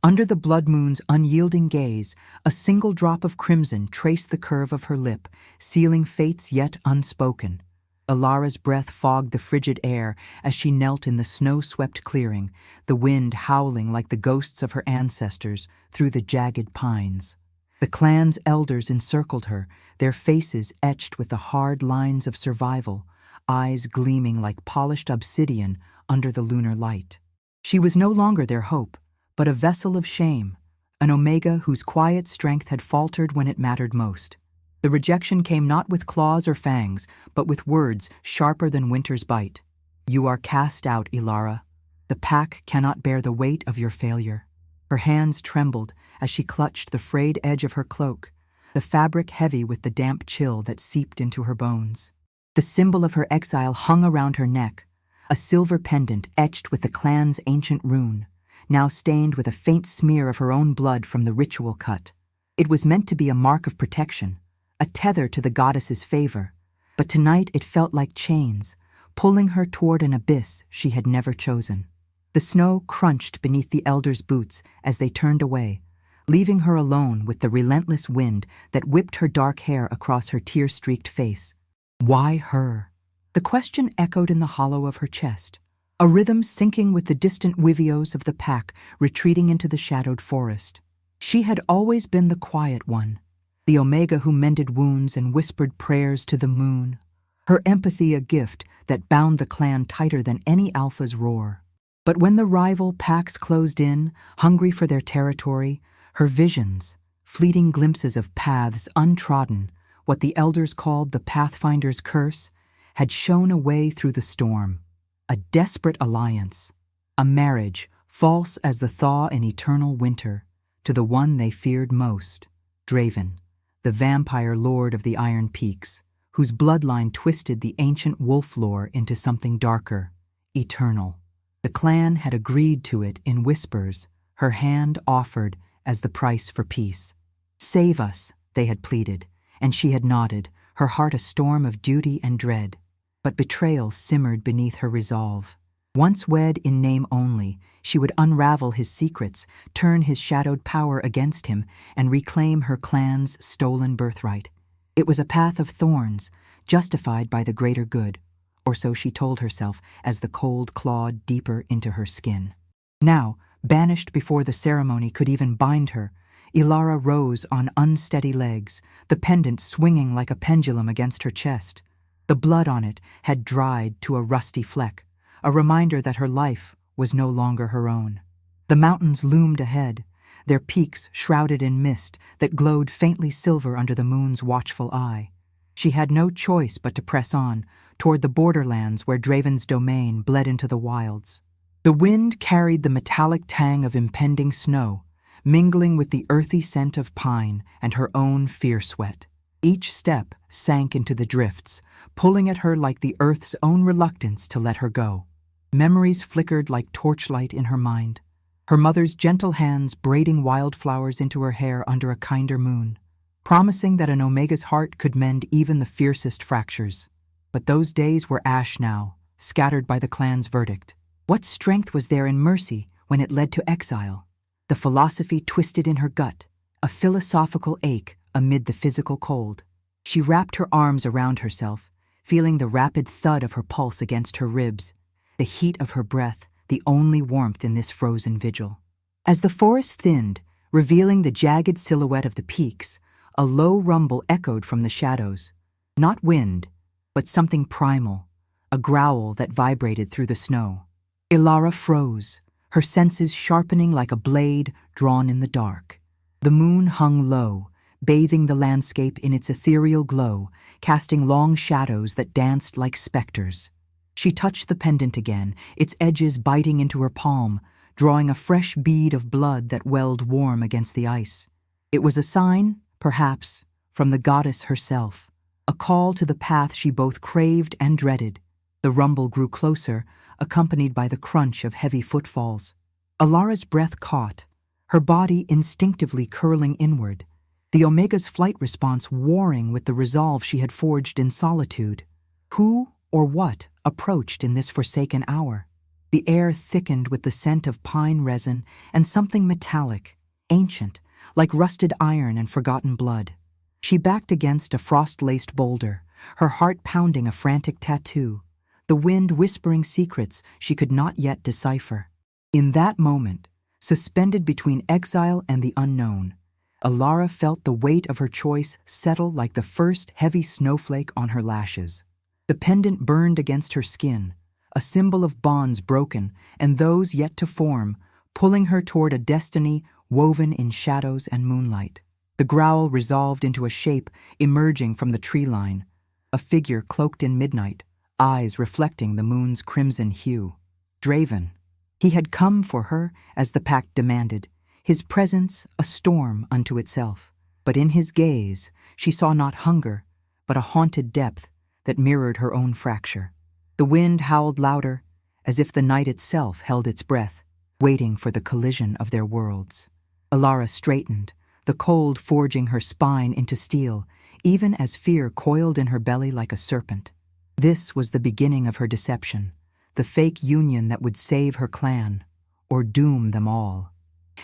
Under the blood moon's unyielding gaze, a single drop of crimson traced the curve of her lip, sealing fates yet unspoken. Ilara's breath fogged the frigid air as she knelt in the snow-swept clearing, the wind howling like the ghosts of her ancestors through the jagged pines. The clan's elders encircled her, their faces etched with the hard lines of survival, eyes gleaming like polished obsidian under the lunar light. She was no longer their hope, but a vessel of shame, an Omega whose quiet strength had faltered when it mattered most. The rejection came not with claws or fangs, but with words sharper than winter's bite. "You are cast out, Ilara. The pack cannot bear the weight of your failure." Her hands trembled as she clutched the frayed edge of her cloak, the fabric heavy with the damp chill that seeped into her bones. The symbol of her exile hung around her neck, a silver pendant etched with the clan's ancient rune, now stained with a faint smear of her own blood from the ritual cut. It was meant to be a mark of protection, a tether to the goddess's favor, but tonight it felt like chains, pulling her toward an abyss she had never chosen. The snow crunched beneath the elders' boots as they turned away, leaving her alone with the relentless wind that whipped her dark hair across her tear-streaked face. Why her? The question echoed in the hollow of her chest, a rhythm syncing with the distant wivios of the pack retreating into the shadowed forest. She had always been the quiet one, the Omega who mended wounds and whispered prayers to the moon, her empathy a gift that bound the clan tighter than any alpha's roar. But when the rival packs closed in, hungry for their territory, her visions, fleeting glimpses of paths untrodden, what the elders called the Pathfinder's curse, had shone a way through the storm. A desperate alliance, a marriage false as the thaw in eternal winter, to the one they feared most, Draven, the vampire lord of the Iron Peaks, whose bloodline twisted the ancient wolf lore into something darker, eternal. The clan had agreed to it in whispers, her hand offered as the price for peace. "Save us," they had pleaded, and she had nodded, her heart a storm of duty and dread. But betrayal simmered beneath her resolve. Once wed in name only, she would unravel his secrets, turn his shadowed power against him, and reclaim her clan's stolen birthright. It was a path of thorns, justified by the greater good, or so she told herself as the cold clawed deeper into her skin. Now, banished before the ceremony could even bind her, Ilara rose on unsteady legs, the pendant swinging like a pendulum against her chest. The blood on it had dried to a rusty fleck, a reminder that her life was no longer her own. The mountains loomed ahead, their peaks shrouded in mist that glowed faintly silver under the moon's watchful eye. She had no choice but to press on, toward the borderlands where Draven's domain bled into the wilds. The wind carried the metallic tang of impending snow, mingling with the earthy scent of pine and her own fear sweat. Each step sank into the drifts, pulling at her like the earth's own reluctance to let her go. Memories flickered like torchlight in her mind, her mother's gentle hands braiding wildflowers into her hair under a kinder moon, promising that an Omega's heart could mend even the fiercest fractures. But those days were ash now, scattered by the clan's verdict. What strength was there in mercy when it led to exile? The philosophy twisted in her gut, a philosophical ache amid the physical cold. She wrapped her arms around herself, feeling the rapid thud of her pulse against her ribs, the heat of her breath, the only warmth in this frozen vigil. As the forest thinned, revealing the jagged silhouette of the peaks, a low rumble echoed from the shadows. Not wind, but something primal, a growl that vibrated through the snow. Ilara froze, her senses sharpening like a blade drawn in the dark. The moon hung low, bathing the landscape in its ethereal glow, casting long shadows that danced like specters. She touched the pendant again, its edges biting into her palm, drawing a fresh bead of blood that welled warm against the ice. It was a sign, perhaps, from the goddess herself, a call to the path she both craved and dreaded. The rumble grew closer, accompanied by the crunch of heavy footfalls. Ilara's breath caught, her body instinctively curling inward, the Omega's flight response warring with the resolve she had forged in solitude. Who or what approached in this forsaken hour? The air thickened with the scent of pine resin and something metallic, ancient, like rusted iron and forgotten blood. She backed against a frost-laced boulder, her heart pounding a frantic tattoo, the wind whispering secrets she could not yet decipher. In that moment, suspended between exile and the unknown, Alara felt the weight of her choice settle like the first heavy snowflake on her lashes. The pendant burned against her skin, a symbol of bonds broken and those yet to form, pulling her toward a destiny woven in shadows and moonlight. The growl resolved into a shape emerging from the tree line, a figure cloaked in midnight, eyes reflecting the moon's crimson hue. Draven. He had come for her as the pact demanded, his presence a storm unto itself. But in his gaze she saw not hunger, but a haunted depth that mirrored her own fracture. The wind howled louder, as if the night itself held its breath, waiting for the collision of their worlds. Alara straightened, the cold forging her spine into steel, even as fear coiled in her belly like a serpent. This was the beginning of her deception, the fake union that would save her clan, or doom them all.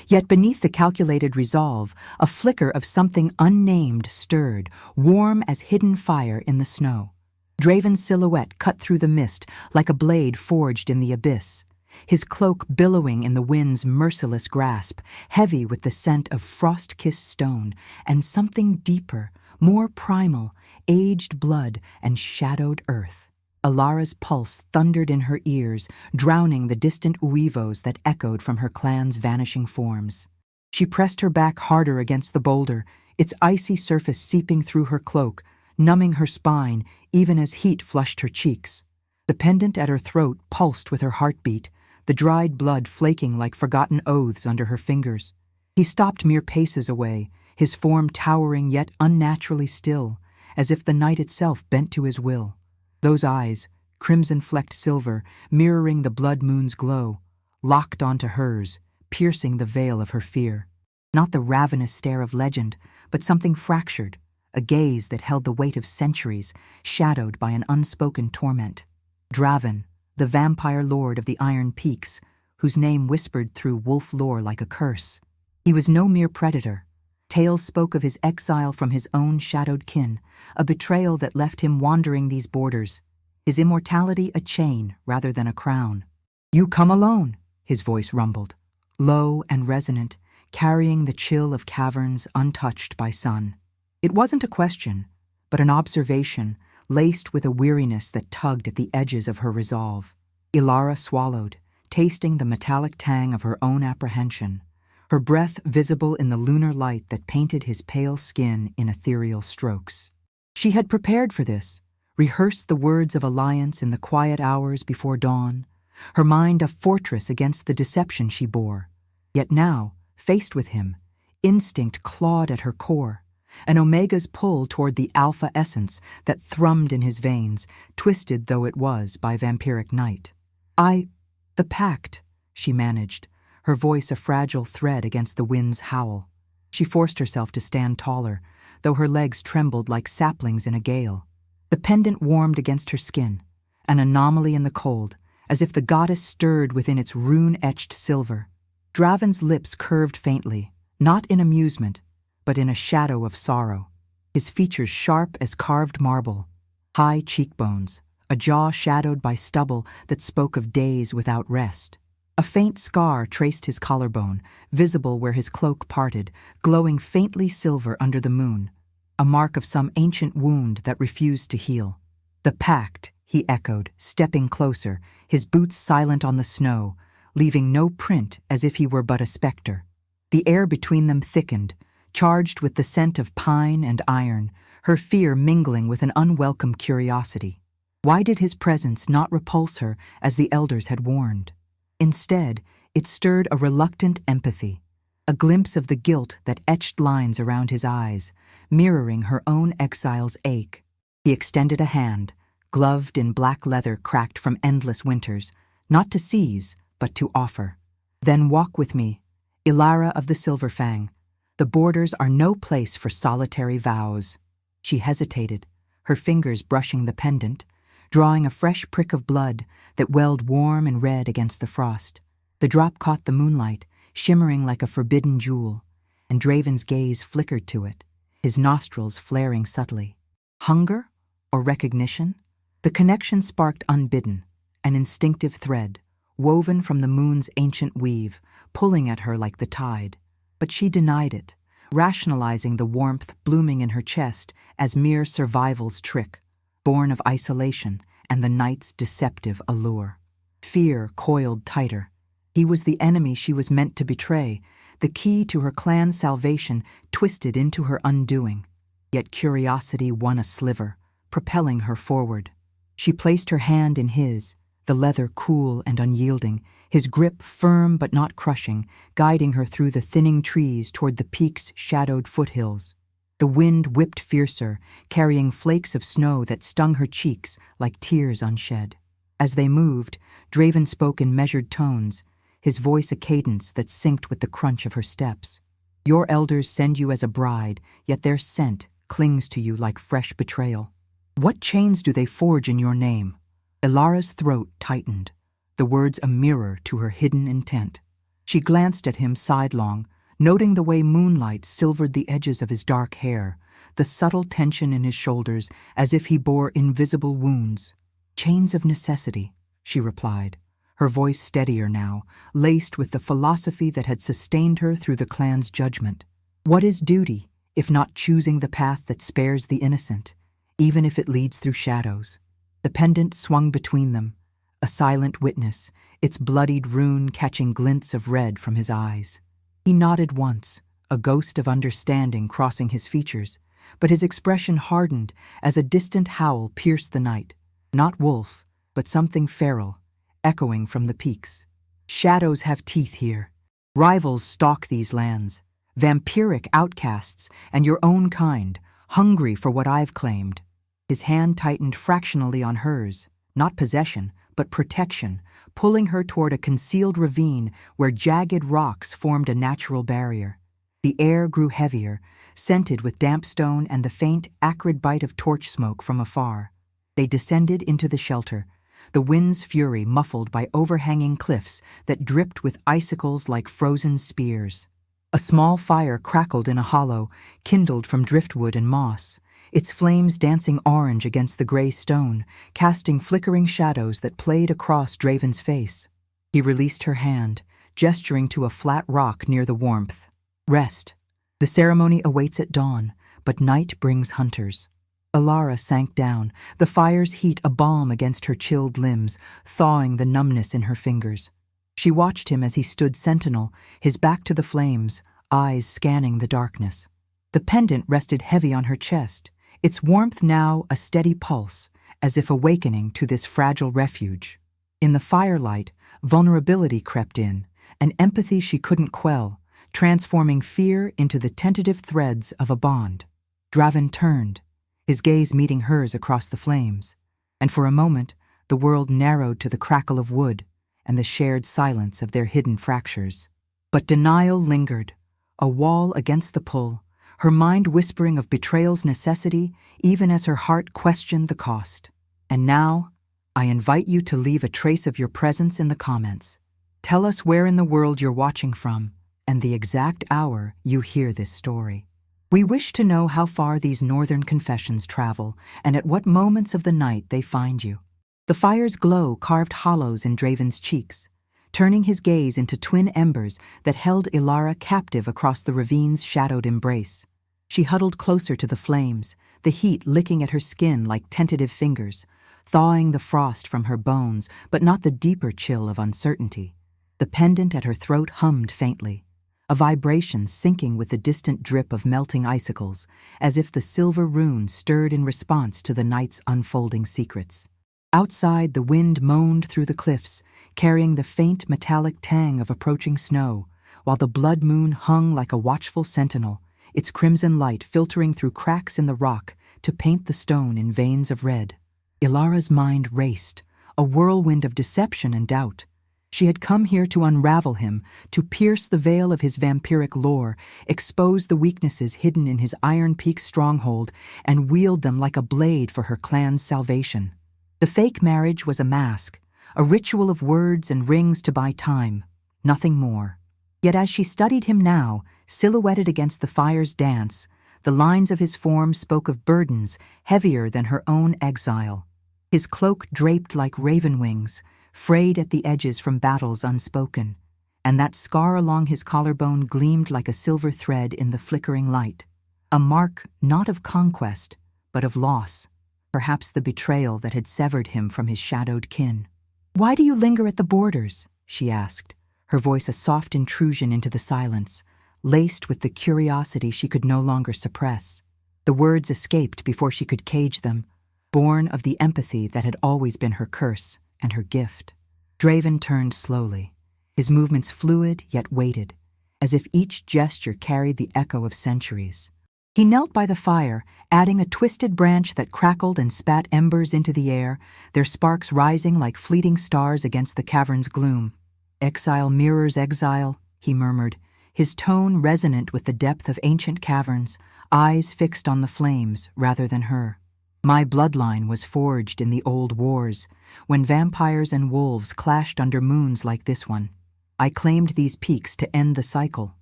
Yet beneath the calculated resolve, a flicker of something unnamed stirred, warm as hidden fire in the snow. Draven's silhouette cut through the mist like a blade forged in the abyss, his cloak billowing in the wind's merciless grasp, heavy with the scent of frost-kissed stone and something deeper, more primal, aged blood and shadowed earth. Alara's pulse thundered in her ears, drowning the distant uivos that echoed from her clan's vanishing forms. She pressed her back harder against the boulder, its icy surface seeping through her cloak, numbing her spine even as heat flushed her cheeks. The pendant at her throat pulsed with her heartbeat, the dried blood flaking like forgotten oaths under her fingers. He stopped mere paces away, his form towering yet unnaturally still, as if the night itself bent to his will. Those eyes, crimson-flecked silver, mirroring the blood moon's glow, locked onto hers, piercing the veil of her fear. Not the ravenous stare of legend, but something fractured, a gaze that held the weight of centuries, shadowed by an unspoken torment. Draven, the vampire lord of the Iron Peaks, whose name whispered through wolf lore like a curse. He was no mere predator. Tales spoke of his exile from his own shadowed kin, a betrayal that left him wandering these borders, his immortality a chain rather than a crown. "You come alone," his voice rumbled, low and resonant, carrying the chill of caverns untouched by sun. It wasn't a question, but an observation, laced with a weariness that tugged at the edges of her resolve. Alara swallowed, tasting the metallic tang of her own apprehension, her breath visible in the lunar light that painted his pale skin in ethereal strokes. She had prepared for this, rehearsed the words of alliance in the quiet hours before dawn, her mind a fortress against the deception she bore. Yet now, faced with him, instinct clawed at her core, an Omega's pull toward the alpha essence that thrummed in his veins, twisted though it was by vampiric night. The pact, she managed, her voice a fragile thread against the wind's howl. She forced herself to stand taller, though her legs trembled like saplings in a gale. The pendant warmed against her skin, an anomaly in the cold, as if the goddess stirred within its rune-etched silver. Draven's lips curved faintly, not in amusement, but in a shadow of sorrow, his features sharp as carved marble, high cheekbones, a jaw shadowed by stubble that spoke of days without rest. A faint scar traced his collarbone, visible where his cloak parted, glowing faintly silver under the moon, a mark of some ancient wound that refused to heal. "The pact," he echoed, stepping closer, his boots silent on the snow, leaving no print as if he were but a specter. The air between them thickened, charged with the scent of pine and iron, her fear mingling with an unwelcome curiosity. Why did his presence not repulse her as the elders had warned? Instead, it stirred a reluctant empathy, a glimpse of the guilt that etched lines around his eyes, mirroring her own exile's ache. He extended a hand, gloved in black leather cracked from endless winters, not to seize, but to offer. "Then walk with me, Alara of the Silver Fang. The borders are no place for solitary vows." She hesitated, her fingers brushing the pendant, drawing a fresh prick of blood that welled warm and red against the frost. The drop caught the moonlight, shimmering like a forbidden jewel, and Draven's gaze flickered to it, his nostrils flaring subtly. Hunger or recognition? The connection sparked unbidden, an instinctive thread, woven from the moon's ancient weave, pulling at her like the tide. But she denied it, rationalizing the warmth blooming in her chest as mere survival's trick, born of isolation and the night's deceptive allure. Fear coiled tighter. He was the enemy she was meant to betray, the key to her clan's salvation twisted into her undoing. Yet curiosity won a sliver, propelling her forward. She placed her hand in his, the leather cool and unyielding, his grip firm but not crushing, guiding her through the thinning trees toward the peak's shadowed foothills. The wind whipped fiercer, carrying flakes of snow that stung her cheeks like tears unshed. As they moved, Draven spoke in measured tones, his voice a cadence that synced with the crunch of her steps. Your elders send you as a bride, yet their scent clings to you like fresh betrayal. What chains do they forge in your name? Ilara's throat tightened, the words a mirror to her hidden intent. She glanced at him sidelong, noting the way moonlight silvered the edges of his dark hair, the subtle tension in his shoulders as if he bore invisible wounds. Chains of necessity, she replied, her voice steadier now, laced with the philosophy that had sustained her through the clan's judgment. What is duty, if not choosing the path that spares the innocent, even if it leads through shadows? The pendant swung between them, a silent witness, its bloodied rune catching glints of red from his eyes. He nodded once, a ghost of understanding crossing his features, but his expression hardened as a distant howl pierced the night. Not wolf, but something feral, echoing from the peaks. Shadows have teeth here. Rivals stalk these lands, vampiric outcasts and your own kind, hungry for what I've claimed. His hand tightened fractionally on hers, not possession, but protection, pulling her toward a concealed ravine where jagged rocks formed a natural barrier. The air grew heavier, scented with damp stone and the faint, acrid bite of torch smoke from afar. They descended into the shelter, the wind's fury muffled by overhanging cliffs that dripped with icicles like frozen spears. A small fire crackled in a hollow, kindled from driftwood and moss, its flames dancing orange against the gray stone, casting flickering shadows that played across Draven's face. He released her hand, gesturing to a flat rock near the warmth. Rest. The ceremony awaits at dawn, but night brings hunters. Ilara sank down, the fire's heat a balm against her chilled limbs, thawing the numbness in her fingers. She watched him as he stood sentinel, his back to the flames, eyes scanning the darkness. The pendant rested heavy on her chest, its warmth now a steady pulse, as if awakening to this fragile refuge. In the firelight, vulnerability crept in, an empathy she couldn't quell, transforming fear into the tentative threads of a bond. Draven turned, his gaze meeting hers across the flames, and for a moment the world narrowed to the crackle of wood and the shared silence of their hidden fractures. But denial lingered, a wall against the pull, her mind whispering of betrayal's necessity even as her heart questioned the cost. And now, I invite you to leave a trace of your presence in the comments. Tell us where in the world you're watching from and the exact hour you hear this story. We wish to know how far these northern confessions travel and at what moments of the night they find you. The fire's glow carved hollows in Draven's cheeks, turning his gaze into twin embers that held Ilara captive across the ravine's shadowed embrace. She huddled closer to the flames, the heat licking at her skin like tentative fingers, thawing the frost from her bones, but not the deeper chill of uncertainty. The pendant at her throat hummed faintly, a vibration syncing with the distant drip of melting icicles, as if the silver rune stirred in response to the night's unfolding secrets. Outside, the wind moaned through the cliffs, carrying the faint metallic tang of approaching snow, while the blood moon hung like a watchful sentinel, its crimson light filtering through cracks in the rock to paint the stone in veins of red. Ilara's mind raced, a whirlwind of deception and doubt. She had come here to unravel him, to pierce the veil of his vampiric lore, expose the weaknesses hidden in his Iron Peak stronghold, and wield them like a blade for her clan's salvation. The fake marriage was a mask, a ritual of words and rings to buy time, nothing more. Yet as she studied him now, silhouetted against the fire's dance, the lines of his form spoke of burdens heavier than her own exile. His cloak draped like raven wings, frayed at the edges from battles unspoken, and that scar along his collarbone gleamed like a silver thread in the flickering light. A mark not of conquest, but of loss, perhaps the betrayal that had severed him from his shadowed kin. "Why do you linger at the borders?" she asked, her voice a soft intrusion into the silence, laced with the curiosity she could no longer suppress. The words escaped before she could cage them, born of the empathy that had always been her curse and her gift. Draven turned slowly, his movements fluid yet weighted, as if each gesture carried the echo of centuries. He knelt by the fire, adding a twisted branch that crackled and spat embers into the air, their sparks rising like fleeting stars against the cavern's gloom. "Exile mirrors exile," he murmured, his tone resonant with the depth of ancient caverns, eyes fixed on the flames rather than her. "My bloodline was forged in the old wars, when vampires and wolves clashed under moons like this one. I claimed these peaks to end the cycle,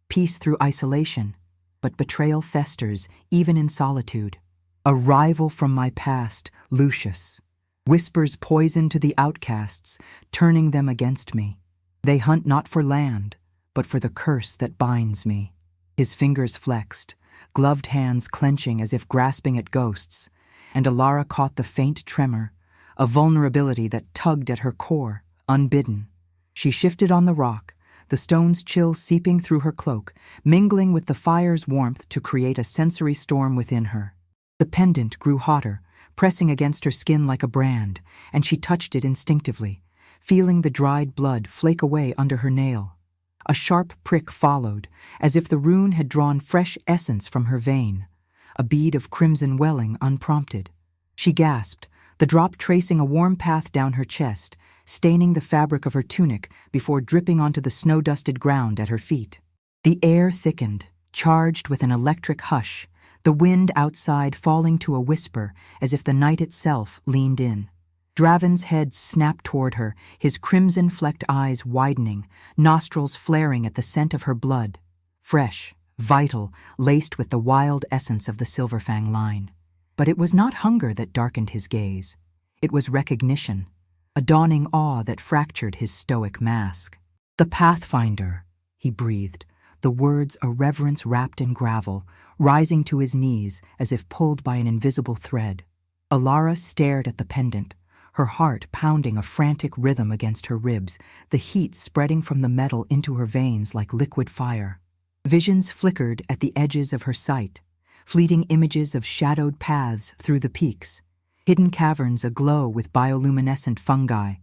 peace through isolation, but betrayal festers even in solitude. A rival from my past, Lucius, whispers poison to the outcasts, turning them against me. They hunt not for land, but for the curse that binds me." His fingers flexed, gloved hands clenching as if grasping at ghosts, and Alara caught the faint tremor, a vulnerability that tugged at her core, unbidden. She shifted on the rock, the stone's chill seeping through her cloak, mingling with the fire's warmth to create a sensory storm within her. The pendant grew hotter, pressing against her skin like a brand, and she touched it instinctively, feeling the dried blood flake away under her nail. A sharp prick followed, as if the rune had drawn fresh essence from her vein, a bead of crimson welling unprompted. She gasped, the drop tracing a warm path down her chest, staining the fabric of her tunic before dripping onto the snow-dusted ground at her feet. The air thickened, charged with an electric hush, the wind outside falling to a whisper as if the night itself leaned in. Draven's head snapped toward her, his crimson-flecked eyes widening, nostrils flaring at the scent of her blood. Fresh, vital, laced with the wild essence of the Silverfang line. But it was not hunger that darkened his gaze. It was recognition, a dawning awe that fractured his stoic mask. "The Pathfinder," he breathed, the words a reverence wrapped in gravel, rising to his knees as if pulled by an invisible thread. Alara stared at the pendant, her heart pounding a frantic rhythm against her ribs, the heat spreading from the metal into her veins like liquid fire. Visions flickered at the edges of her sight, fleeting images of shadowed paths through the peaks, hidden caverns aglow with bioluminescent fungi,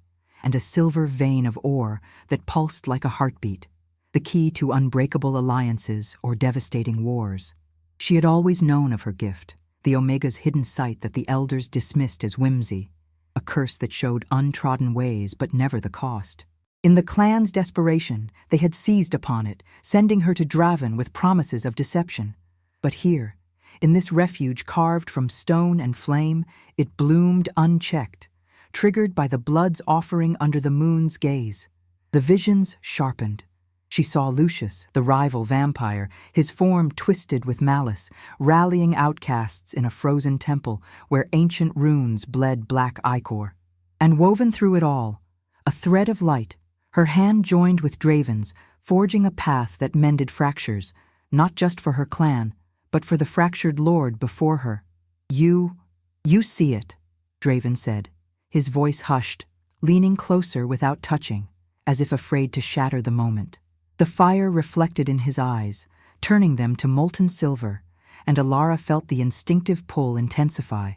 and a silver vein of ore that pulsed like a heartbeat, the key to unbreakable alliances or devastating wars. She had always known of her gift, the Omega's hidden sight that the elders dismissed as whimsy, a curse that showed untrodden ways but never the cost. In the clan's desperation, they had seized upon it, sending her to Draven with promises of deception. But here, in this refuge carved from stone and flame, it bloomed unchecked, triggered by the blood's offering under the moon's gaze. The visions sharpened. She saw Lucius, the rival vampire, his form twisted with malice, rallying outcasts in a frozen temple where ancient runes bled black ichor. And woven through it all, a thread of light, her hand joined with Draven's, forging a path that mended fractures, not just for her clan, but for the fractured lord before her. You see it," Draven said, his voice hushed, leaning closer without touching, as if afraid to shatter the moment. The fire reflected in his eyes, turning them to molten silver, and Alara felt the instinctive pull intensify,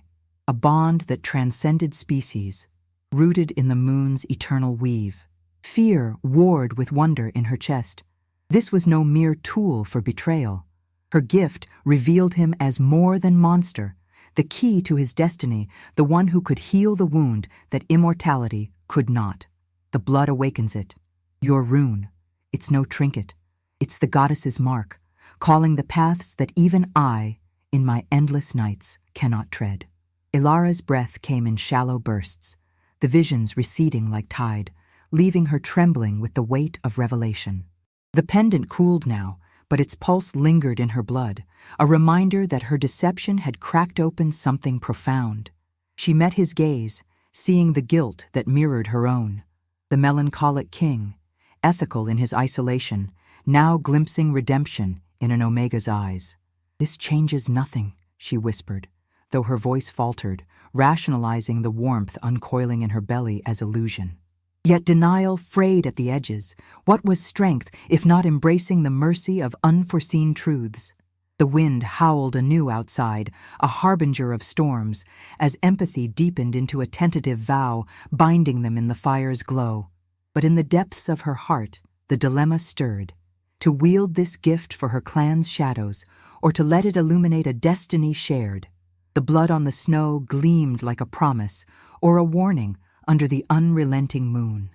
a bond that transcended species, rooted in the moon's eternal weave. Fear warred with wonder in her chest. This was no mere tool for betrayal. Her gift revealed him as more than monster, the key to his destiny, the one who could heal the wound that immortality could not. The blood awakens it. Your rune. It's no trinket. It's the goddess's mark, calling the paths that even I, in my endless nights, cannot tread. Ilara's breath came in shallow bursts, the visions receding like tide, leaving her trembling with the weight of revelation. The pendant cooled now, but its pulse lingered in her blood, a reminder that her deception had cracked open something profound. She met his gaze, seeing the guilt that mirrored her own. The melancholic king, ethical in his isolation, now glimpsing redemption in an Omega's eyes. "This changes nothing," she whispered, though her voice faltered, rationalizing the warmth uncoiling in her belly as illusion. Yet denial frayed at the edges. What was strength if not embracing the mercy of unforeseen truths? The wind howled anew outside, a harbinger of storms, as empathy deepened into a tentative vow, binding them in the fire's glow. But in the depths of her heart, the dilemma stirred. To wield this gift for her clan's shadows, or to let it illuminate a destiny shared. The blood on the snow gleamed like a promise, or a warning under the unrelenting moon.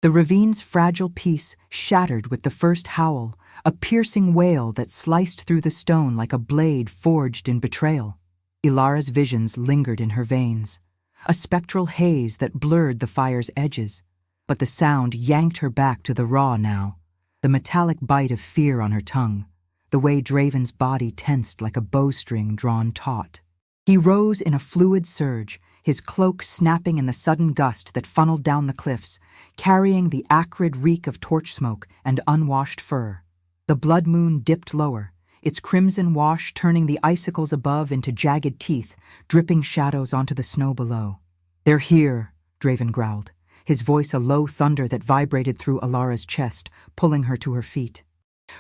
The ravine's fragile peace shattered with the first howl, a piercing wail that sliced through the stone like a blade forged in betrayal. Ilara's visions lingered in her veins, a spectral haze that blurred the fire's edges, but the sound yanked her back to the raw now, the metallic bite of fear on her tongue, the way Draven's body tensed like a bowstring drawn taut. He rose in a fluid surge, his cloak snapping in the sudden gust that funneled down the cliffs, carrying the acrid reek of torch smoke and unwashed fur. The blood moon dipped lower, its crimson wash turning the icicles above into jagged teeth, dripping shadows onto the snow below. "They're here," Draven growled, his voice a low thunder that vibrated through Ilara's chest, pulling her to her feet.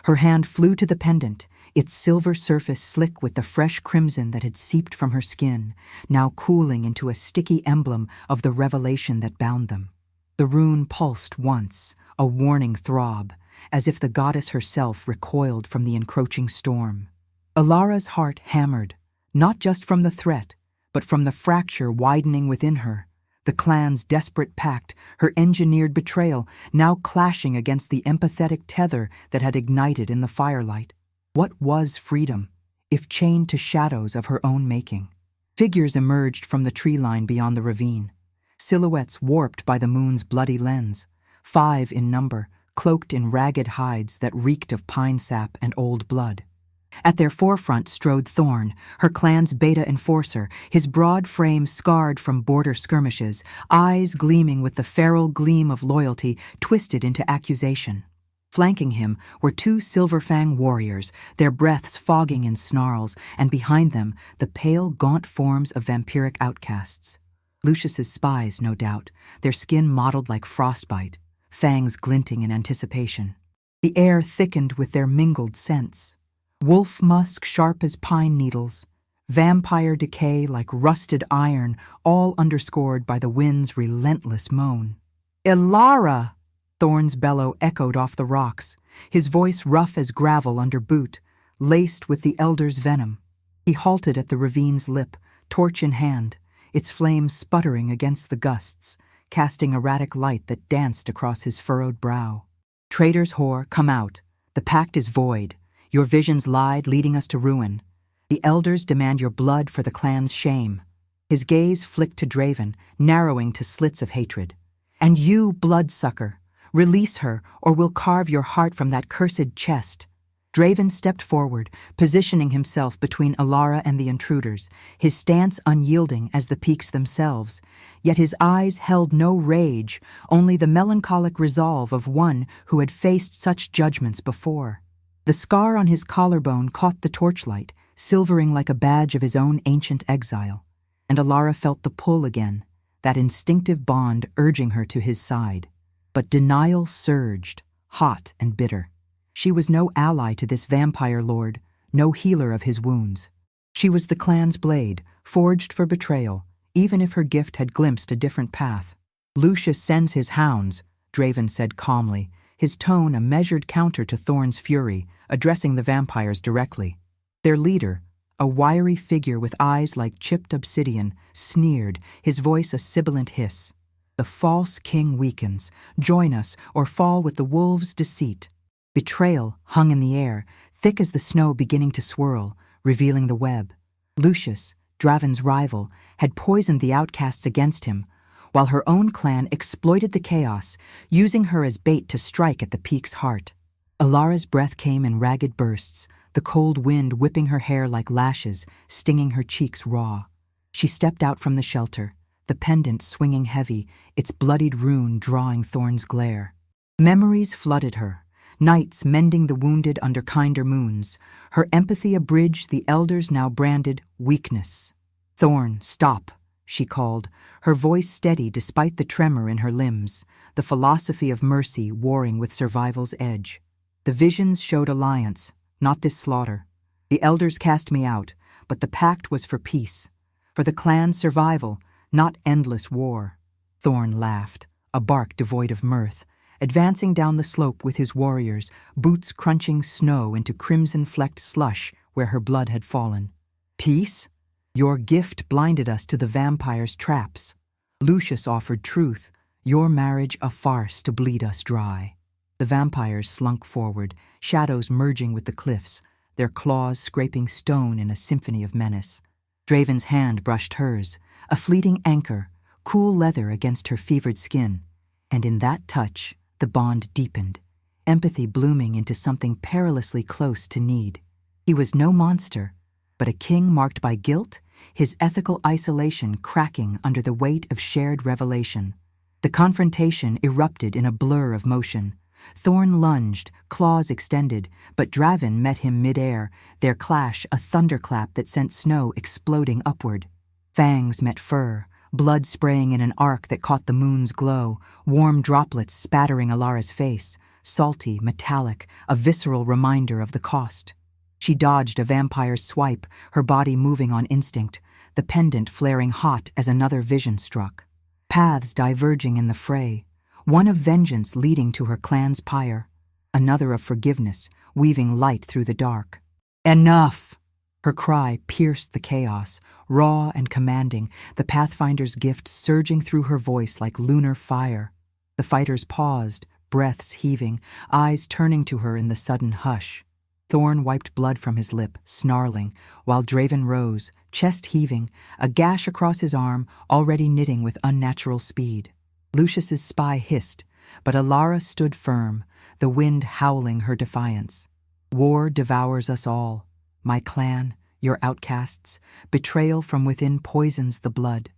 Her hand flew to the pendant, its silver surface slick with the fresh crimson that had seeped from her skin, now cooling into a sticky emblem of the revelation that bound them. The rune pulsed once, a warning throb, as if the goddess herself recoiled from the encroaching storm. Ilara's heart hammered, not just from the threat, but from the fracture widening within her. The clan's desperate pact, her engineered betrayal, now clashing against the empathetic tether that had ignited in the firelight. What was freedom, if chained to shadows of her own making? Figures emerged from the tree line beyond the ravine, silhouettes warped by the moon's bloody lens, 5 in number, cloaked in ragged hides that reeked of pine sap and old blood. At their forefront strode Thorn, her clan's beta enforcer, his broad frame scarred from border skirmishes, eyes gleaming with the feral gleam of loyalty twisted into accusation. Flanking him were 2 Silverfang warriors, their breaths fogging in snarls, and behind them the pale, gaunt forms of vampiric outcasts. Lucius's spies, no doubt, their skin mottled like frostbite, fangs glinting in anticipation. The air thickened with their mingled scents. Wolf musk sharp as pine needles, vampire decay like rusted iron, all underscored by the wind's relentless moan. "Ilara!" Thorn's bellow echoed off the rocks, his voice rough as gravel under boot, laced with the elder's venom. He halted at the ravine's lip, torch in hand, its flames sputtering against the gusts, casting erratic light that danced across his furrowed brow. "Traitors whore, come out. The pact is void. Your visions lied, leading us to ruin. The elders demand your blood for the clan's shame." His gaze flicked to Draven, narrowing to slits of hatred. "And you, bloodsucker, release her, or we'll carve your heart from that cursed chest." Draven stepped forward, positioning himself between Ilara and the intruders, his stance unyielding as the peaks themselves. Yet his eyes held no rage, only the melancholic resolve of one who had faced such judgments before. The scar on his collarbone caught the torchlight, silvering like a badge of his own ancient exile, and Ilara felt the pull again, that instinctive bond urging her to his side. But denial surged, hot and bitter. She was no ally to this vampire lord, no healer of his wounds. She was the clan's blade, forged for betrayal, even if her gift had glimpsed a different path. "Lucius sends his hounds," Draven said calmly, his tone a measured counter to Thorn's fury, addressing the vampires directly. Their leader, a wiry figure with eyes like chipped obsidian, sneered, his voice a sibilant hiss. "The false king weakens. Join us, or fall with the wolves' deceit." Betrayal hung in the air, thick as the snow beginning to swirl, revealing the web. Lucius, Draven's rival, had poisoned the outcasts against him, while her own clan exploited the chaos, using her as bait to strike at the peak's heart. Alara's breath came in ragged bursts, the cold wind whipping her hair like lashes, stinging her cheeks raw. She stepped out from the shelter, the pendant swinging heavy, its bloodied rune drawing Thorn's glare. Memories flooded her, nights mending the wounded under kinder moons, her empathy a bridge the elders now branded weakness. "Thorn, stop," she called, her voice steady despite the tremor in her limbs, the philosophy of mercy warring with survival's edge. The visions showed alliance, not this slaughter. The elders cast me out, but the pact was for peace, for the clan's survival, not endless war. Thorn laughed, a bark devoid of mirth, advancing down the slope with his warriors, boots crunching snow into crimson-flecked slush where her blood had fallen. "Peace? Your gift blinded us to the vampire's traps. Lucius offered truth, your marriage a farce to bleed us dry." The vampires slunk forward, shadows merging with the cliffs, their claws scraping stone in a symphony of menace. Draven's hand brushed hers, a fleeting anchor, cool leather against her fevered skin, and in that touch the bond deepened, empathy blooming into something perilously close to need. He was no monster, but a king marked by guilt, his ethical isolation cracking under the weight of shared revelation. The confrontation erupted in a blur of motion. Thorn lunged, claws extended, but Draven met him mid-air, their clash a thunderclap that sent snow exploding upward. Fangs met fur, blood spraying in an arc that caught the moon's glow, warm droplets spattering Alara's face, salty, metallic, a visceral reminder of the cost. She dodged a vampire's swipe, her body moving on instinct, the pendant flaring hot as another vision struck. Paths diverging in the fray, one of vengeance leading to her clan's pyre, another of forgiveness, weaving light through the dark. "Enough!" Her cry pierced the chaos, raw and commanding, the Pathfinder's gift surging through her voice like lunar fire. The fighters paused, breaths heaving, eyes turning to her in the sudden hush. Thorn wiped blood from his lip, snarling, while Draven rose, chest heaving, a gash across his arm already knitting with unnatural speed. Lucius's spy hissed, but Alara stood firm, the wind howling her defiance. "War devours us all. My clan, your outcasts, betrayal from within poisons the blood.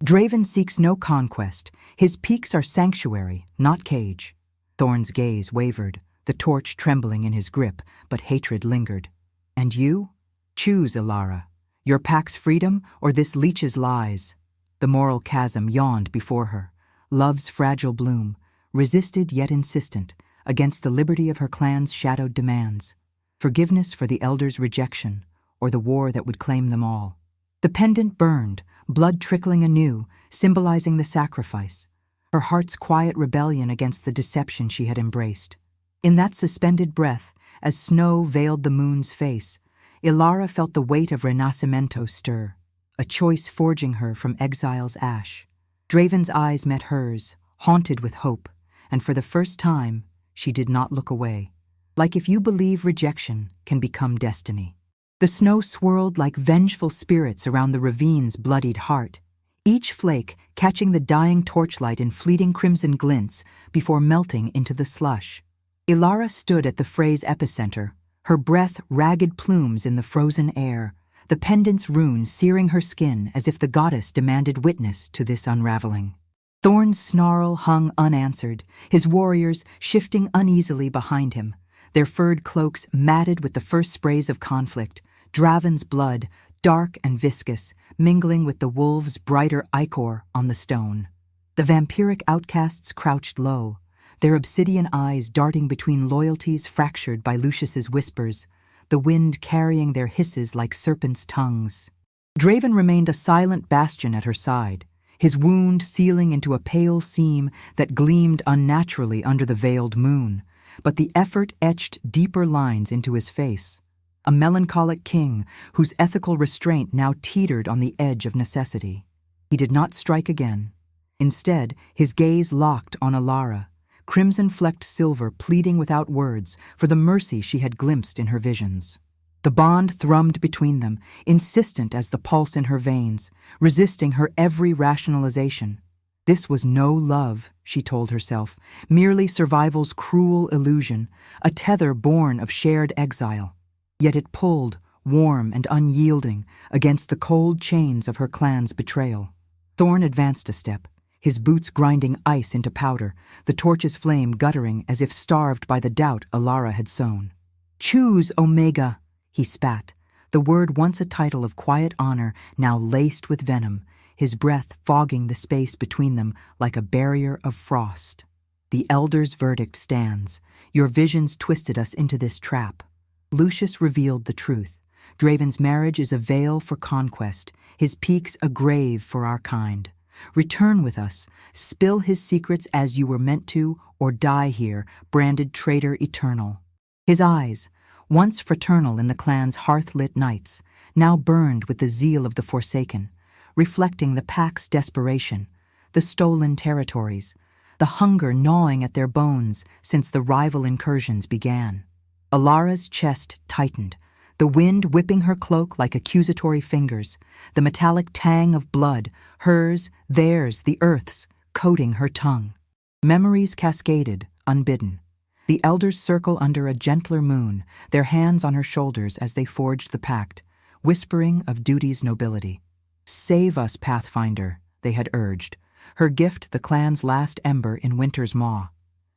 Draven seeks no conquest. His peaks are sanctuary, not cage." Thorn's gaze wavered, the torch trembling in his grip, but hatred lingered. "And you? Choose, Alara. Your pack's freedom or this leech's lies." The moral chasm yawned before her, love's fragile bloom, resisted yet insistent, against the liberty of her clan's shadowed demands. Forgiveness for the elders' rejection, or the war that would claim them all. The pendant burned, blood trickling anew, symbolizing the sacrifice, her heart's quiet rebellion against the deception she had embraced. In that suspended breath, as snow veiled the moon's face, Ilara felt the weight of Renascimento stir, a choice forging her from exile's ash. Draven's eyes met hers, haunted with hope, and for the first time, she did not look away. Like if you believe rejection can become destiny. The snow swirled like vengeful spirits around the ravine's bloodied heart, each flake catching the dying torchlight in fleeting crimson glints before melting into the slush. Ilara stood at the fray's epicenter, her breath ragged plumes in the frozen air, the pendant's rune searing her skin as if the goddess demanded witness to this unraveling. Thorn's snarl hung unanswered, his warriors shifting uneasily behind him, their furred cloaks matted with the first sprays of conflict, Draven's blood, dark and viscous, mingling with the wolf's brighter ichor on the stone. The vampiric outcasts crouched low, their obsidian eyes darting between loyalties fractured by Lucius's whispers, the wind carrying their hisses like serpents' tongues. Draven remained a silent bastion at her side, his wound sealing into a pale seam that gleamed unnaturally under the veiled moon, but the effort etched deeper lines into his face. A melancholic king whose ethical restraint now teetered on the edge of necessity. He did not strike again. Instead, his gaze locked on Alara, crimson-flecked silver pleading without words for the mercy she had glimpsed in her visions. The bond thrummed between them, insistent as the pulse in her veins, resisting her every rationalization. This was no love, she told herself, merely survival's cruel illusion, a tether born of shared exile. Yet it pulled, warm and unyielding, against the cold chains of her clan's betrayal. Thorn advanced a step, his boots grinding ice into powder, the torch's flame guttering as if starved by the doubt Alara had sown. "Choose, Omega," he spat, the word once a title of quiet honor, now laced with venom, his breath fogging the space between them like a barrier of frost. "The Elder's verdict stands. Your visions twisted us into this trap." Lucius revealed the truth. Draven's marriage is a veil for conquest, his peaks a grave for our kind. Return with us, spill his secrets as you were meant to, or die here, branded traitor eternal. His eyes, once fraternal in the clan's hearth-lit nights, now burned with the zeal of the Forsaken, reflecting the pack's desperation, the stolen territories, the hunger gnawing at their bones since the rival incursions began. Alara's chest tightened, the wind whipping her cloak like accusatory fingers, the metallic tang of blood, hers, theirs, the Earth's, coating her tongue. Memories cascaded, unbidden. The elders circle under a gentler moon, their hands on her shoulders as they forged the pact, whispering of duty's nobility. "Save us, Pathfinder," they had urged, her gift the clan's last ember in winter's maw.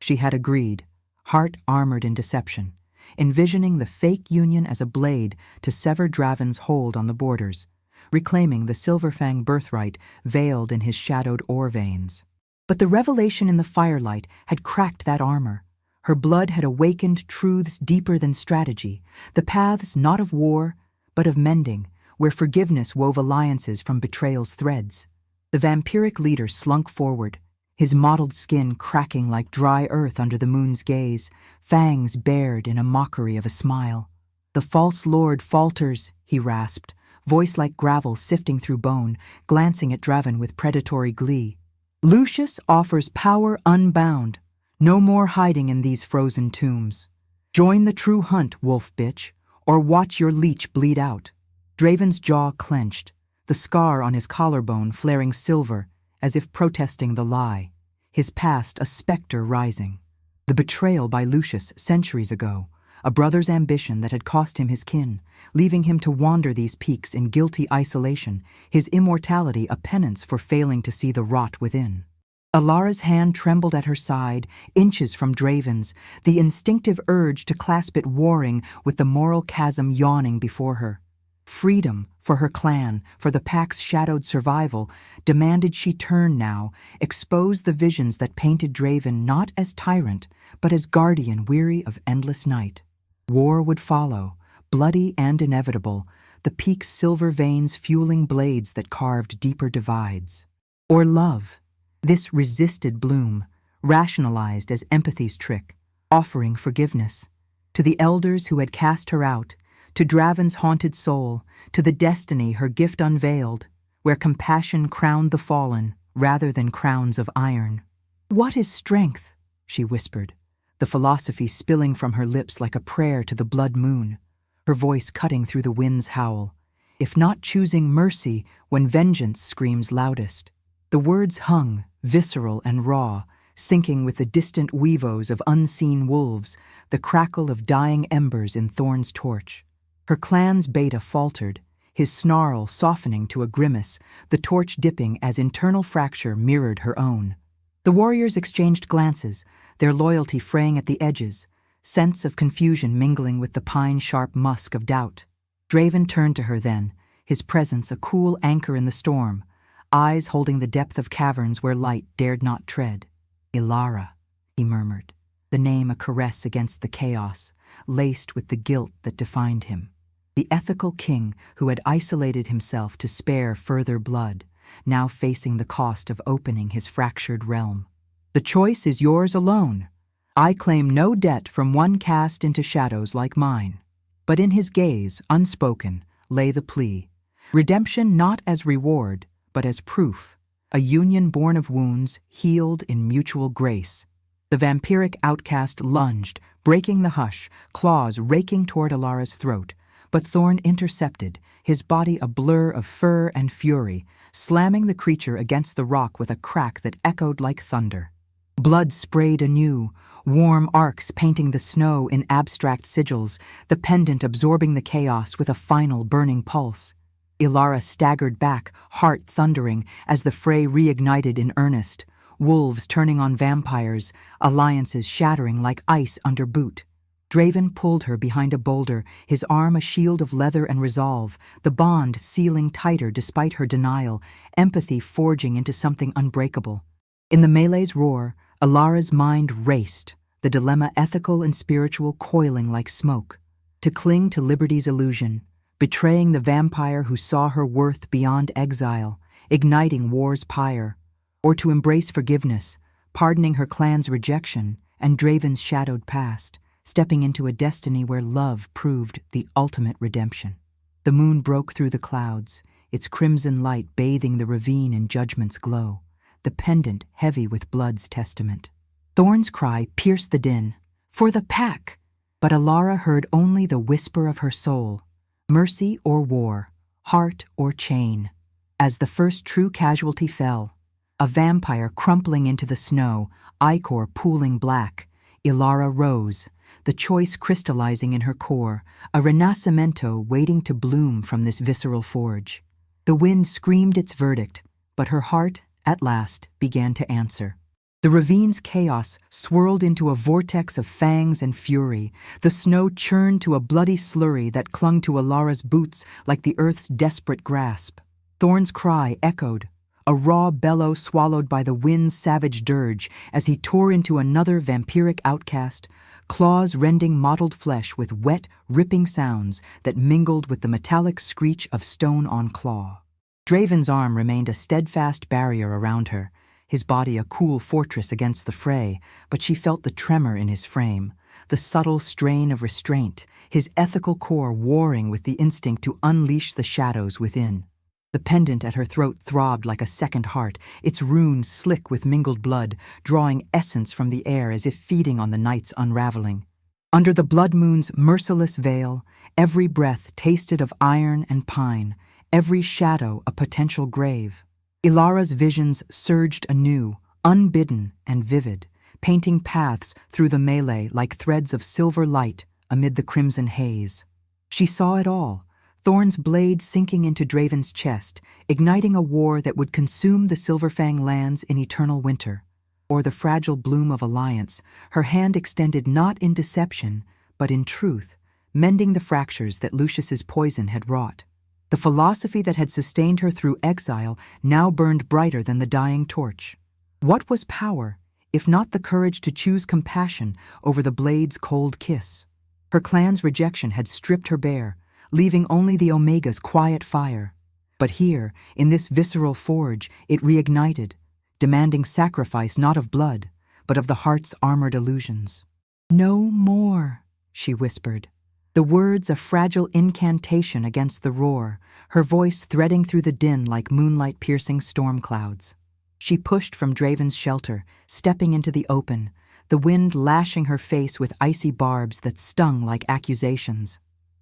She had agreed, heart armored in deception, envisioning the fake union as a blade to sever Draven's hold on the borders, reclaiming the Silverfang birthright veiled in his shadowed ore veins. But the revelation in the firelight had cracked that armor. Her blood had awakened truths deeper than strategy, the paths not of war, but of mending, where forgiveness wove alliances from betrayal's threads. The vampiric leader slunk forward, his mottled skin cracking like dry earth under the moon's gaze, fangs bared in a mockery of a smile. "The false lord falters," he rasped, voice like gravel sifting through bone, glancing at Draven with predatory glee. "Lucius offers power unbound. No more hiding in these frozen tombs. Join the true hunt, wolf bitch, or watch your leech bleed out." Draven's jaw clenched, the scar on his collarbone flaring silver, as if protesting the lie, his past a specter rising. The betrayal by Lucius centuries ago, a brother's ambition that had cost him his kin, leaving him to wander these peaks in guilty isolation, his immortality a penance for failing to see the rot within. Alara's hand trembled at her side, inches from Draven's, the instinctive urge to clasp it warring with the moral chasm yawning before her. Freedom, for her clan, for the pack's shadowed survival, demanded she turn now, expose the visions that painted Draven not as tyrant, but as guardian weary of endless night. War would follow, bloody and inevitable, the peak's silver veins fueling blades that carved deeper divides. Or love, this resisted bloom, rationalized as empathy's trick, offering forgiveness. To the elders who had cast her out, to Draven's haunted soul, to the destiny her gift unveiled, where compassion crowned the fallen rather than crowns of iron. "What is strength?" she whispered, the philosophy spilling from her lips like a prayer to the blood moon, her voice cutting through the wind's howl. "If not choosing mercy when vengeance screams loudest." The words hung, visceral and raw, syncing with the distant weavos of unseen wolves, the crackle of dying embers in Thorn's torch. Her clan's beta faltered, his snarl softening to a grimace, the torch dipping as internal fracture mirrored her own. The warriors exchanged glances, their loyalty fraying at the edges, sense of confusion mingling with the pine-sharp musk of doubt. Draven turned to her then, his presence a cool anchor in the storm, eyes holding the depth of caverns where light dared not tread. "Ilara," he murmured, the name a caress against the chaos, laced with the guilt that defined him. The ethical king who had isolated himself to spare further blood, now facing the cost of opening his fractured realm. "The choice is yours alone. I claim no debt from one cast into shadows like mine." But in his gaze, unspoken, lay the plea. Redemption not as reward, but as proof. A union born of wounds, healed in mutual grace. The vampiric outcast lunged, breaking the hush, claws raking toward Alara's throat, But Thorn intercepted, his body a blur of fur and fury, slamming the creature against the rock with a crack that echoed like thunder. Blood sprayed anew, warm arcs painting the snow in abstract sigils, the pendant absorbing the chaos with a final burning pulse. Ilara staggered back, heart thundering, as the fray reignited in earnest, wolves turning on vampires, alliances shattering like ice under boot. Draven pulled her behind a boulder, his arm a shield of leather and resolve, the bond sealing tighter despite her denial, empathy forging into something unbreakable. In the melee's roar, Ilara's mind raced, the dilemma ethical and spiritual coiling like smoke. To cling to liberty's illusion, betraying the vampire who saw her worth beyond exile, igniting war's pyre, or to embrace forgiveness, pardoning her clan's rejection and Draven's shadowed past, stepping into a destiny where love proved the ultimate redemption. The moon broke through the clouds, its crimson light bathing the ravine in judgment's glow, the pendant heavy with blood's testament. Thorn's cry pierced the din, "For the pack!" But Ilara heard only the whisper of her soul, mercy or war, heart or chain. As the first true casualty fell, a vampire crumpling into the snow, ichor pooling black, Ilara rose, the choice crystallizing in her core, a renascimento waiting to bloom from this visceral forge. The wind screamed its verdict, but her heart, at last, began to answer. The ravine's chaos swirled into a vortex of fangs and fury. The snow churned to a bloody slurry that clung to Ilara's boots like the earth's desperate grasp. Thorn's cry echoed, a raw bellow swallowed by the wind's savage dirge as he tore into another vampiric outcast, claws rending mottled flesh with wet, ripping sounds that mingled with the metallic screech of stone on claw. Draven's arm remained a steadfast barrier around her, his body a cool fortress against the fray, but she felt the tremor in his frame, the subtle strain of restraint, his ethical core warring with the instinct to unleash the shadows within. The pendant at her throat throbbed like a second heart, its runes slick with mingled blood, drawing essence from the air as if feeding on the night's unraveling. Under the blood moon's merciless veil, every breath tasted of iron and pine, every shadow a potential grave. Ilara's visions surged anew, unbidden and vivid, painting paths through the melee like threads of silver light amid the crimson haze. She saw it all, Thorn's blade sinking into Draven's chest, igniting a war that would consume the Silverfang lands in eternal winter. Or the fragile bloom of alliance, her hand extended not in deception, but in truth, mending the fractures that Lucius's poison had wrought. The philosophy that had sustained her through exile now burned brighter than the dying torch. What was power, if not the courage to choose compassion over the blade's cold kiss? Her clan's rejection had stripped her bare, leaving only the Omega's quiet fire. But here, in this visceral forge, it reignited, demanding sacrifice not of blood, but of the heart's armored illusions. "No more," she whispered, the words a fragile incantation against the roar, her voice threading through the din like moonlight-piercing storm clouds. She pushed from Draven's shelter, stepping into the open, the wind lashing her face with icy barbs that stung like accusations.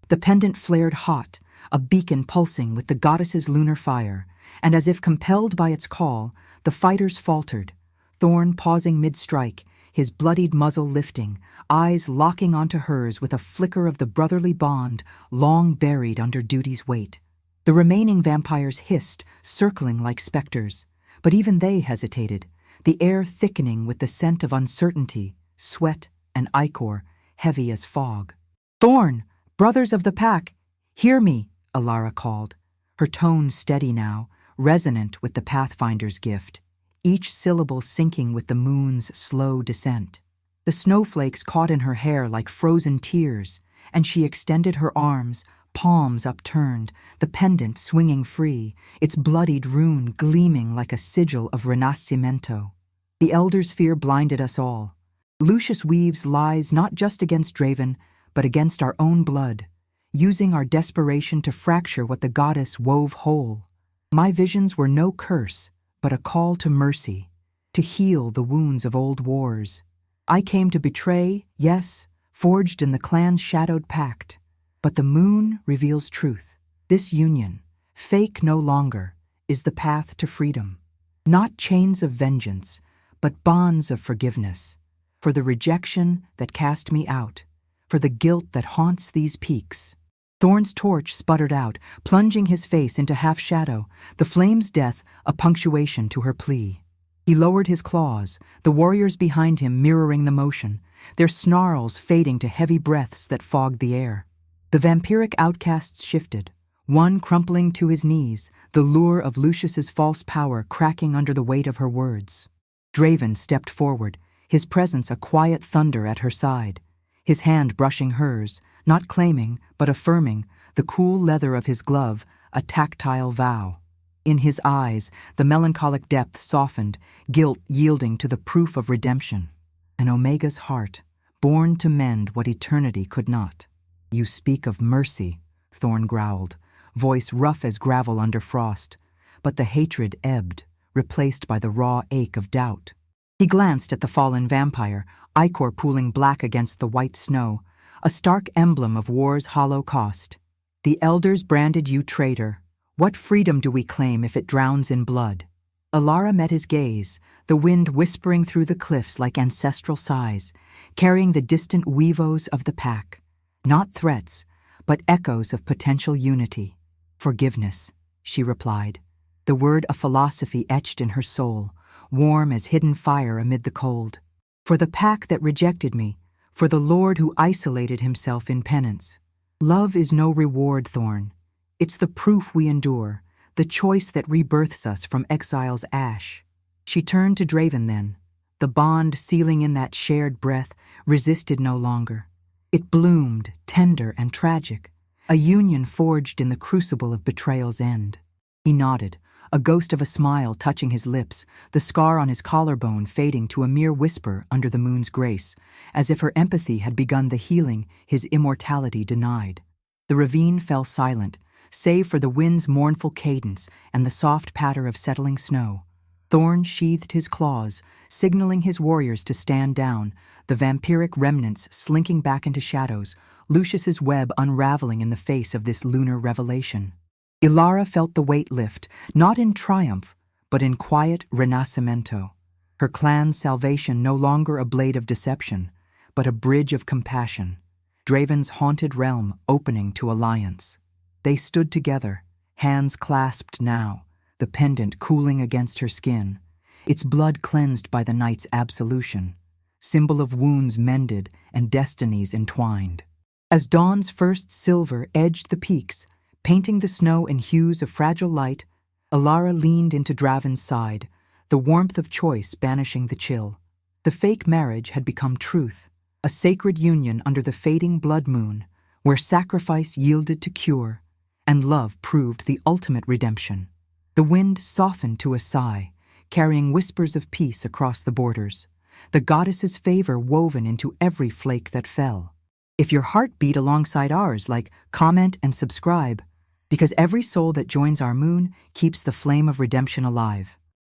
The pendant flared hot, a beacon pulsing with the goddess's lunar fire, and as if compelled by its call, the fighters faltered, Thorn pausing mid-strike, his bloodied muzzle lifting, eyes locking onto hers with a flicker of the brotherly bond long buried under duty's weight. The remaining vampires hissed, circling like specters, but even they hesitated, the air thickening with the scent of uncertainty, sweat, and ichor, heavy as fog. "Thorn! Brothers of the pack! Hear me!" Ilara called, her tone steady now, resonant with the Pathfinder's gift, each syllable syncing with the moon's slow descent. The snowflakes caught in her hair like frozen tears, and she extended her arms, palms upturned, the pendant swinging free, its bloodied rune gleaming like a sigil of Renascimento. The Elder's fear blinded us all. Lucius weaves lies not just against Draven, but against our own blood, using our desperation to fracture what the goddess wove whole. My visions were no curse, but a call to mercy, to heal the wounds of old wars. I came to betray, yes, forged in the clan's shadowed pact, But the moon reveals truth. This union, fake no longer, is the path to freedom. Not chains of vengeance, but bonds of forgiveness. For the rejection that cast me out, for the guilt that haunts these peaks. Thorn's torch sputtered out, plunging his face into half-shadow, the flame's death a punctuation to her plea. He lowered his claws, the warriors behind him mirroring the motion, their snarls fading to heavy breaths that fogged the air. The vampiric outcasts shifted, one crumpling to his knees, the lure of Lucius's false power cracking under the weight of her words. Draven stepped forward, his presence a quiet thunder at her side, his hand brushing hers, not claiming, but affirming, the cool leather of his glove, a tactile vow. In his eyes, the melancholic depth softened, guilt yielding to the proof of redemption. An Omega's heart, born to mend what eternity could not. You speak of mercy, Thorn growled, voice rough as gravel under frost, but the hatred ebbed, replaced by the raw ache of doubt. He glanced at the fallen vampire, ichor pooling black against the white snow, a stark emblem of war's hollow cost. The elders branded you traitor. What freedom do we claim if it drowns in blood? Alara met his gaze, the wind whispering through the cliffs like ancestral sighs, carrying the distant weavos of the pack. Not threats, but echoes of potential unity. Forgiveness, she replied, the word a philosophy etched in her soul, warm as hidden fire amid the cold. For the pack that rejected me, for the Lord who isolated himself in penance. Love is no reward, Thorn. It's the proof we endure, the choice that rebirths us from exile's ash. She turned to Draven then. The bond sealing in that shared breath resisted no longer. It bloomed, tender and tragic, a union forged in the crucible of betrayal's end. He nodded, a ghost of a smile touching his lips, the scar on his collarbone fading to a mere whisper under the moon's grace, as if her empathy had begun the healing his immortality denied. The ravine fell silent, save for the wind's mournful cadence and the soft patter of settling snow. Thorn sheathed his claws, signaling his warriors to stand down, the vampiric remnants slinking back into shadows, Lucius's web unraveling in the face of this lunar revelation. Ilara felt the weight lift, not in triumph, but in quiet renascimento. Her clan's salvation no longer a blade of deception, but a bridge of compassion. Draven's haunted realm opening to alliance. They stood together, hands clasped now, the pendant cooling against her skin, its blood cleansed by the night's absolution, symbol of wounds mended and destinies entwined. As dawn's first silver edged the peaks, painting the snow in hues of fragile light, Alara leaned into Draven's side, the warmth of choice banishing the chill. The fake marriage had become truth, a sacred union under the fading blood moon, where sacrifice yielded to cure, and love proved the ultimate redemption. The wind softened to a sigh, carrying whispers of peace across the borders, the goddess's favor woven into every flake that fell. If your heart beat alongside ours, comment and subscribe, because every soul that joins our moon keeps the flame of redemption alive.